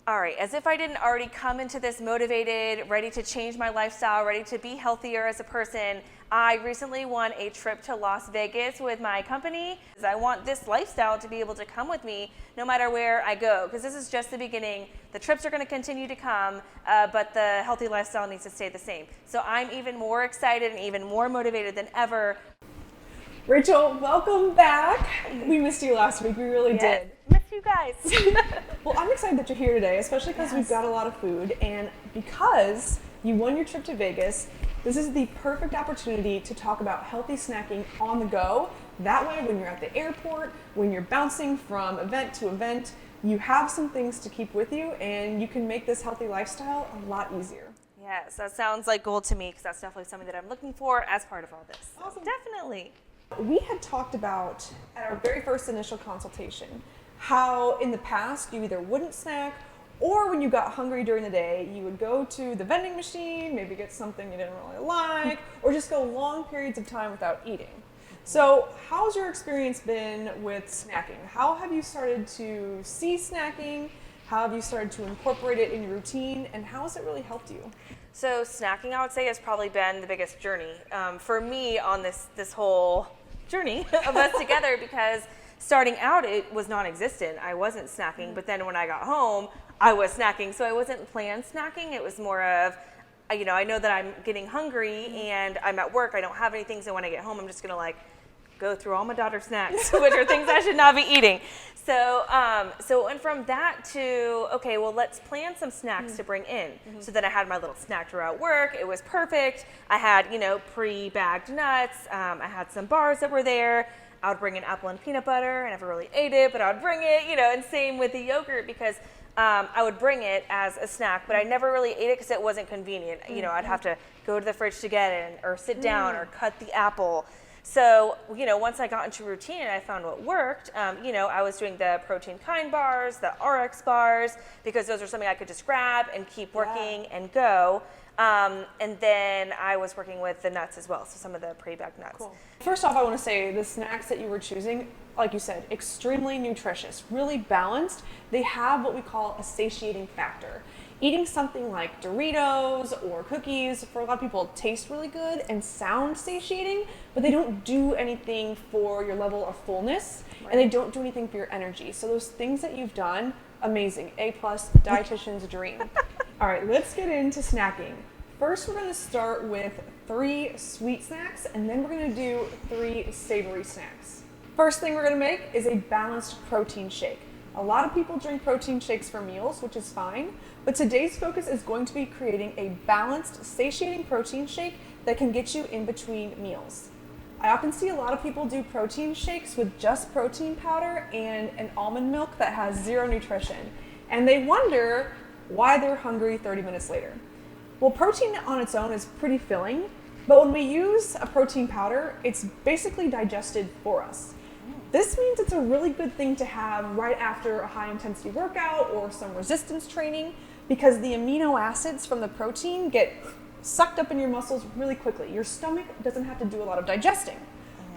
All right, as if I didn't already come into this motivated, ready to change my lifestyle, ready to be healthier as a person, I recently won a trip to Las Vegas with my company. I want this lifestyle to be able to come with me no matter where I go, because this is just the beginning. The trips are going to continue to come, but the healthy lifestyle needs to stay the same. So I'm even more excited and even more motivated than ever. Rachel, welcome back. We missed you last week. We really did. Miss you guys. Well, I'm excited that you're here today, especially because we've got a lot of food. And because you won your trip to Vegas, this is the perfect opportunity to talk about healthy snacking on the go. That way, when you're at the airport, when you're bouncing from event to event, you have some things to keep with you and you can make this healthy lifestyle a lot easier. Yes, that sounds like gold to me, because that's definitely something that I'm looking for as part of all this. Awesome. Definitely. We had talked about at our very first initial consultation how in the past you either wouldn't snack, or when you got hungry during the day, you would go to the vending machine, maybe get something you didn't really like, or just go long periods of time without eating. So how's your experience been with snacking? How have you started to see snacking? How have you started to incorporate it in your routine? And how has it really helped you? So snacking, I would say, has probably been the biggest journey for me on this whole journey of us together, because starting out it was non-existent. I wasn't snacking, but then when I got home, I was snacking. So I wasn't planned snacking. It was more of, I know that I'm getting hungry and I'm at work. I don't have anything. So when I get home, I'm just going to go through all my daughter's snacks, which are things I should not be eating. So and from that to, okay, well, let's plan some snacks to bring in. So then I had my little snack drawer at work. It was perfect. I had, pre-bagged nuts. I had some bars that were there. I would bring an apple and peanut butter. I never really ate it, but I would bring it, and same with the yogurt, because I would bring it as a snack, but I never really ate it because it wasn't convenient. I'd have to go to the fridge to get it, or sit down, or cut the apple. So, once I got into routine and I found what worked, I was doing the protein kind bars, the RX bars, because those are something I could just grab and keep working and go. And then I was working with the nuts as well, so some of the pre-bagged nuts. Cool. First off, I want to say the snacks that you were choosing, like you said, extremely nutritious, really balanced. They have what we call a satiating factor. Eating something like Doritos or cookies, for a lot of people, taste really good and sound satiating, but they don't do anything for your level of fullness, and they don't do anything for your energy. So those things that you've done, amazing. A+, dietitian's dream. All right, let's get into snacking. First, we're going to start with 3 sweet snacks, and then we're going to do 3 savory snacks. First thing we're going to make is a balanced protein shake. A lot of people drink protein shakes for meals, which is fine, but today's focus is going to be creating a balanced, satiating protein shake that can get you in between meals. I often see a lot of people do protein shakes with just protein powder and an almond milk that has 0 nutrition, and they wonder why they're hungry 30 minutes later. Well, protein on its own is pretty filling, but when we use a protein powder, it's basically digested for us. This means it's a really good thing to have right after a high-intensity workout or some resistance training, because the amino acids from the protein get sucked up in your muscles really quickly. Your stomach doesn't have to do a lot of digesting.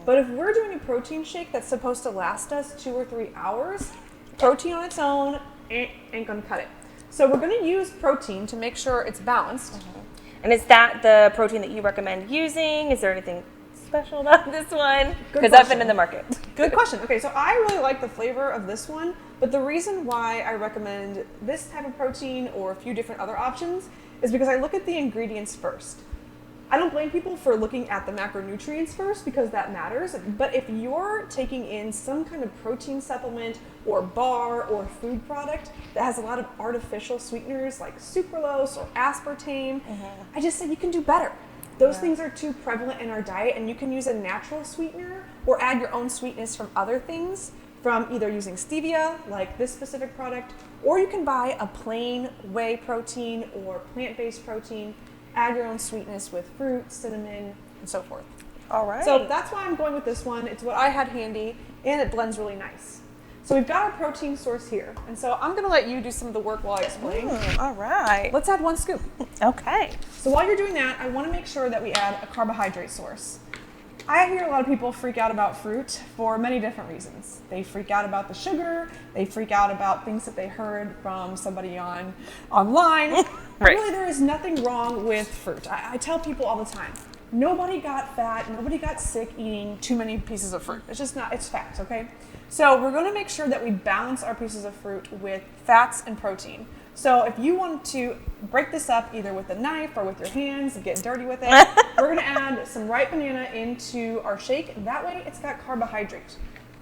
But if we're doing a protein shake that's supposed to last us 2 or 3 hours, protein on its own ain't gonna cut it. So we're gonna use protein to make sure it's balanced. And is that the protein that you recommend using? Is there anything special about this one? Because I've been in the market. Good question. Okay, so I really like the flavor of this one, but the reason why I recommend this type of protein or a few different other options is because I look at the ingredients first. I don't blame people for looking at the macronutrients first, because that matters, but if you're taking in some kind of protein supplement or bar or food product that has a lot of artificial sweeteners like sucralose or aspartame, I just say you can do better. Those things are too prevalent in our diet, and you can use a natural sweetener or add your own sweetness from other things, from either using stevia, like this specific product, or you can buy a plain whey protein or plant-based protein, add your own sweetness with fruit, cinnamon, and so forth. All right. So that's why I'm going with this one. It's what I had handy, and it blends really nice. So we've got our protein source here, and so I'm going to let you do some of the work while I explain. All right. Let's add 1 scoop. Okay. So while you're doing that, I want to make sure that we add a carbohydrate source. I hear a lot of people freak out about fruit for many different reasons. They freak out about the sugar. They freak out about things that they heard from somebody online. Right. Really, there is nothing wrong with fruit. I tell people all the time, nobody got fat, nobody got sick eating too many pieces of fruit. It's just not, it's facts, okay? So we're gonna make sure that we balance our pieces of fruit with fats and protein. So if you want to break this up either with a knife or with your hands and get dirty with it, we're gonna add some ripe banana into our shake. That way it's got carbohydrate.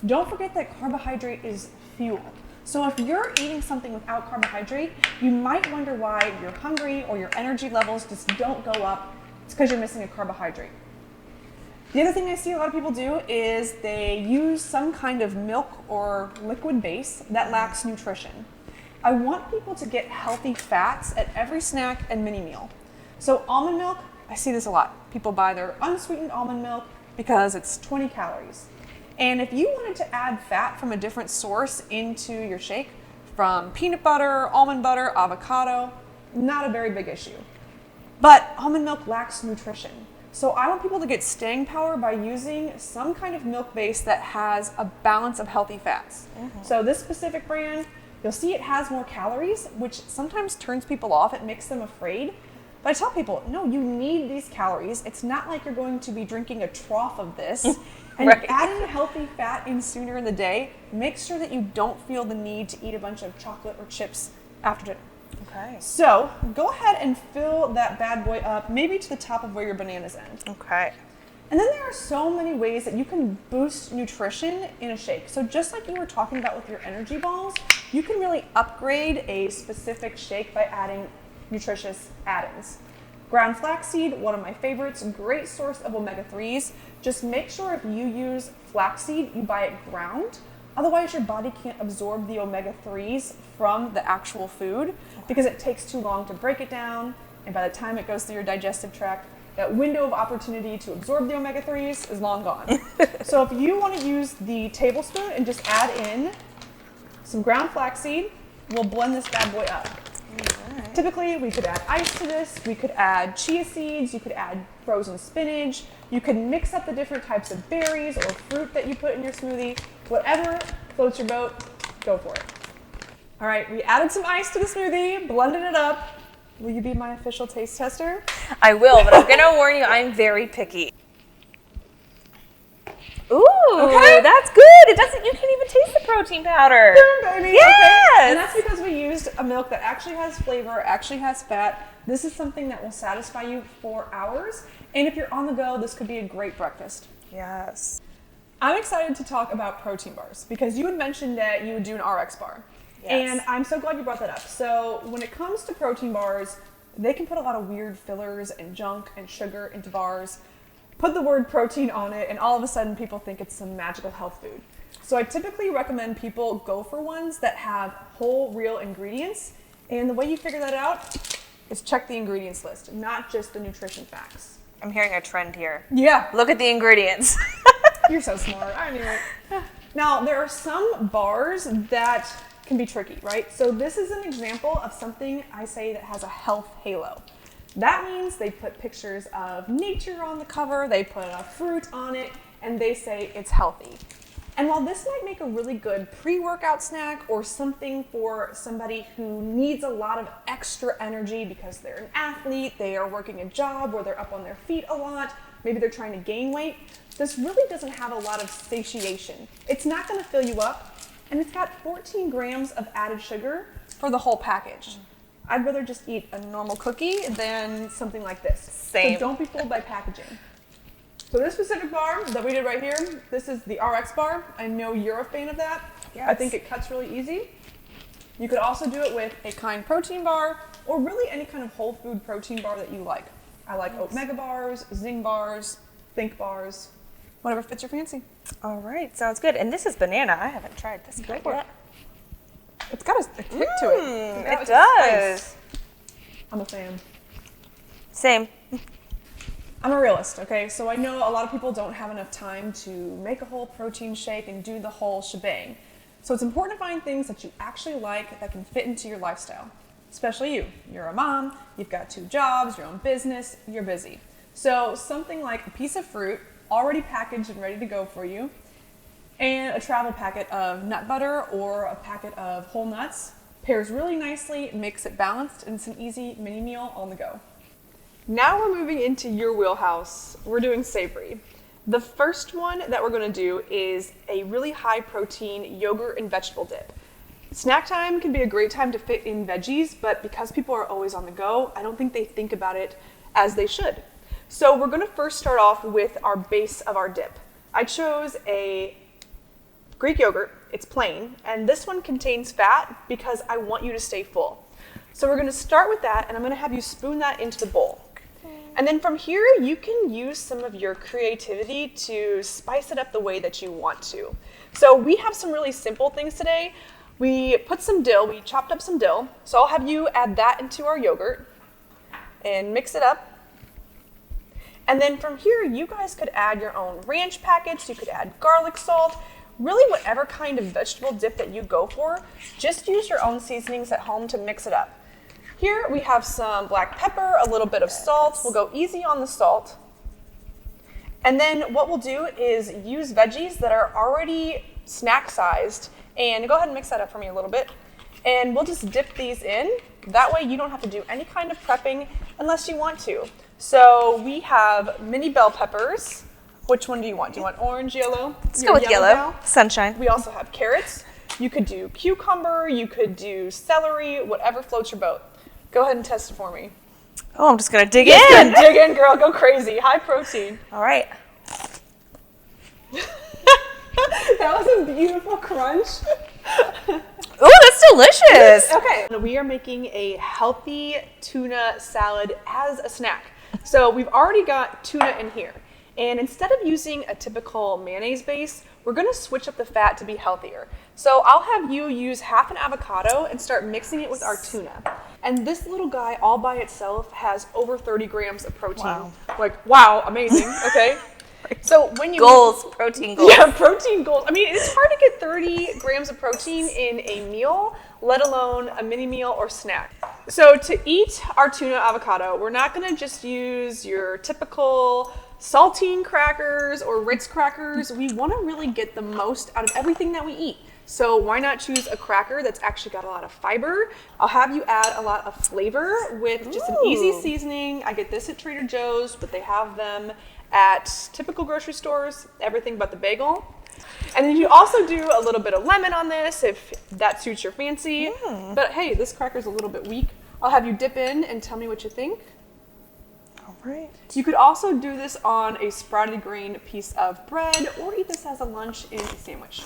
Don't forget that carbohydrate is fuel. So if you're eating something without carbohydrate, you might wonder why you're hungry or your energy levels just don't go up. It's because you're missing a carbohydrate. The other thing I see a lot of people do is they use some kind of milk or liquid base that lacks nutrition. I want people to get healthy fats at every snack and mini meal. So almond milk, I see this a lot. People buy their unsweetened almond milk because it's 20 calories. And if you wanted to add fat from a different source into your shake, from peanut butter, almond butter, avocado, not a very big issue. But almond milk lacks nutrition. So I want people to get staying power by using some kind of milk base that has a balance of healthy fats. So this specific brand, you'll see it has more calories, which sometimes turns people off. It makes them afraid. But I tell people, no, you need these calories. It's not like you're going to be drinking a trough of this. And Right. adding healthy fat in sooner in the day, make sure that you don't feel the need to eat a bunch of chocolate or chips after dinner. Okay. So go ahead and fill that bad boy up, maybe to the top of where your bananas end. Okay. And then there are so many ways that you can boost nutrition in a shake. So just like you were talking about with your energy balls, you can really upgrade a specific shake by adding nutritious add-ins. Ground flaxseed, one of my favorites, great source of omega-3s. Just make sure if you use flaxseed, you buy it ground. Otherwise, your body can't absorb the omega-3s from the actual food because it takes too long to break it down. And by the time it goes through your digestive tract, that window of opportunity to absorb the omega-3s is long gone. So if you want to use the tablespoon and just add in some ground flaxseed, we'll blend this bad boy up. Right. Typically, we could add ice to this, we could add chia seeds, you could add frozen spinach, you could mix up the different types of berries or fruit that you put in your smoothie. Whatever floats your boat, go for it. All right, we added some ice to the smoothie, blended it up. Will you be my official taste tester? I will, but I'm gonna warn you, I'm very picky. Ooh, Okay. That's good. It doesn't. You can't even taste the protein powder. Baby. Yes. Okay. And that's because we used a milk that actually has flavor, actually has fat. This is something that will satisfy you for hours. And if you're on the go, this could be a great breakfast. Yes. I'm excited to talk about protein bars because you had mentioned that you would do an RX bar. Yes. And I'm so glad you brought that up. So when it comes to protein bars, they can put a lot of weird fillers and junk and sugar into bars. Put the word protein on it, and all of a sudden people think it's some magical health food. So I typically recommend people go for ones that have whole, real ingredients. And the way you figure that out is check the ingredients list, not just the nutrition facts. I'm hearing a trend here. Yeah. Look at the ingredients. You're so smart. I knew it. Now, there are some bars that can be tricky, right? So this is an example of something I say that has a health halo. That means they put pictures of nature on the cover, they put a fruit on it, and they say it's healthy. And while this might make a really good pre-workout snack or something for somebody who needs a lot of extra energy because they're an athlete, they are working a job where they're up on their feet a lot, maybe they're trying to gain weight, this really doesn't have a lot of satiation. It's not going to fill you up, and it's got 14 grams of added sugar for the whole package. I'd rather just eat a normal cookie than something like this. Same. So don't be fooled by packaging. So this specific bar that we did right here, this is the RX bar. I know you're a fan of that. Yes. I think it cuts really easy. You could also do it with a Kind protein bar or really any kind of whole food protein bar that you like. I like Oat Mega bars, Zing bars, Think bars, whatever fits your fancy. All right, sounds good. And this is banana. I haven't tried this Go quite for it. yet. It's got a kick to it. It's got It a spice. does. I'm a fan. Same. I'm a realist, okay? So I know a lot of people don't have enough time to make a whole protein shake and do the whole shebang. So it's important to find things that you actually like that can fit into your lifestyle, especially you. You're a mom, you've got 2 jobs, your own business, you're busy. So something like a piece of fruit, already packaged and ready to go for you. And a travel packet of nut butter or a packet of whole nuts. Pairs really nicely, makes it balanced, and it's an easy mini meal on the go. Now we're moving into your wheelhouse. We're doing savory. The first one that we're going to do is a really high protein yogurt and vegetable dip. Snack time can be a great time to fit in veggies, but because people are always on the go, I don't think they think about it as they should. So we're going to first start off with our base of our dip. I chose a Greek yogurt. It's plain, and this one contains fat because I want you to stay full. So we're going to start with that, and I'm going to have you spoon that into the bowl. And then from here, you can use some of your creativity to spice it up the way that you want to. So we have some really simple things today. We put some dill, we chopped up some dill. So I'll have you add that into our yogurt and mix it up. And then from here, you guys could add your own ranch packets. You could add garlic salt, really whatever kind of vegetable dip that you go for. Just use your own seasonings at home to mix it up. Here we have some black pepper, a little bit of salt. We'll go easy on the salt. And then what we'll do is use veggies that are already snack sized. And go ahead and mix that up for me a little bit. And we'll just dip these in. That way you don't have to do any kind of prepping unless you want to. So we have mini bell peppers. Which one do you want? Do you want orange, yellow? Let's go with yellow. Bell? Sunshine. We also have carrots. You could do cucumber, you could do celery, whatever floats your boat. Go ahead and test it for me. Oh, I'm just going to dig in. Just dig in, girl. Go crazy. High protein. All right. That was a beautiful crunch. Oh, that's delicious. Okay. We are making a healthy tuna salad as a snack. So we've already got tuna in here. And instead of using a typical mayonnaise base, we're going to switch up the fat to be healthier. So I'll have you use half an avocado and start mixing it with our tuna. And this little guy all by itself has over 30 grams of protein. Wow. Like, wow, amazing. Okay. So when you Goals, protein goals. Yeah, protein goals. I mean, it's hard to get 30 grams of protein in a meal, let alone a mini meal or snack. So to eat our tuna avocado, we're not going to just use your typical saltine crackers or Ritz crackers. We want to really get the most out of everything that we eat. So why not choose a cracker that's actually got a lot of fiber? I'll have you add a lot of flavor with just an easy seasoning. I get this at Trader Joe's, but they have them at typical grocery stores, everything but the bagel. And then you also do a little bit of lemon on this if that suits your fancy. But hey, this cracker's a little bit weak. I'll have you dip in and tell me what you think. All right. You could also do this on a sprouted grain piece of bread or eat this as a lunch in a sandwich.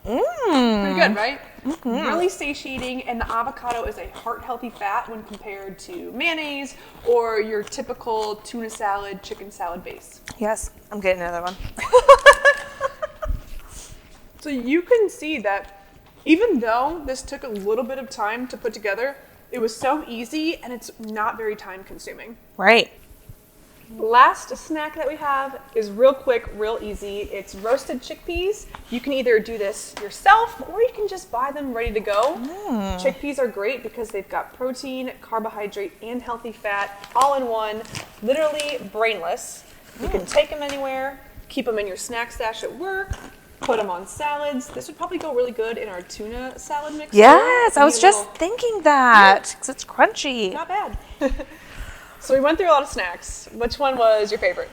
Pretty good, right? Really satiating, and the avocado is a heart-healthy fat when compared to mayonnaise or your typical tuna salad, chicken salad base. Yes, I'm getting another one. So you can see that even though this took a little bit of time to put together, it was so easy and it's not very time-consuming. Right. Last snack that we have is real quick, real easy. It's roasted chickpeas. You can either do this yourself or you can just buy them ready to go. Chickpeas are great because they've got protein, carbohydrate, and healthy fat all in one, literally brainless. You can take them anywhere, keep them in your snack stash at work, put them on salads. This would probably go really good in our tuna salad mix. Yes, I was just thinking that because it's crunchy. Not bad. So we went through a lot of snacks. Which one was your favorite?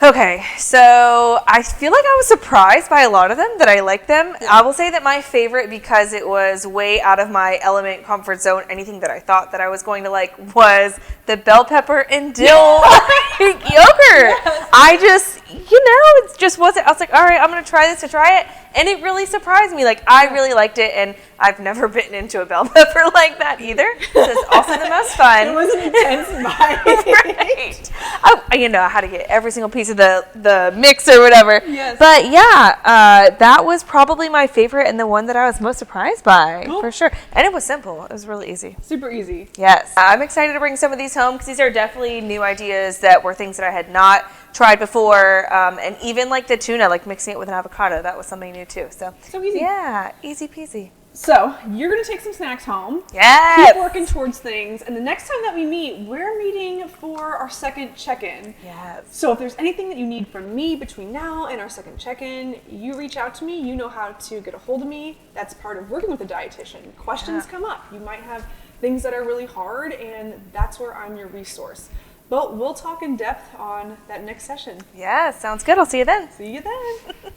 Okay, so I feel like I was surprised by a lot of them, that I liked them. Yeah. I will say that my favorite, because it was way out of my element, comfort zone, anything that I thought that I was going to like, was the bell pepper and dill yogurt. Yes. I just, it just wasn't, I was like, all right, I'm going to try this to try it. And it really surprised me. Like, I really liked it, and I've never bitten into a bell pepper like that either. So it's also the most fun. It was an intense bite. Right. I had to get every single piece of the mix or whatever. Yes. But yeah, that was probably my favorite and the one that I was most surprised by, for sure. And it was simple. It was really easy. Super easy. Yes. I'm excited to bring some of these home because these are definitely new ideas that were things that I had not tried before. And even like the tuna, like mixing it with an avocado, that was something new too. So easy. Yeah, easy peasy. So you're going to take some snacks home. Yes. Keep working towards things. And the next time that we meet, we're meeting for our second check-in. Yes. So if there's anything that you need from me between now and our second check-in, you reach out to me. You know how to get a hold of me. That's part of working with a dietitian. Questions come up. You might have things that are really hard, and that's where I'm your resource. But we'll talk in depth on that next session. Yeah, sounds good. I'll see you then. See you then.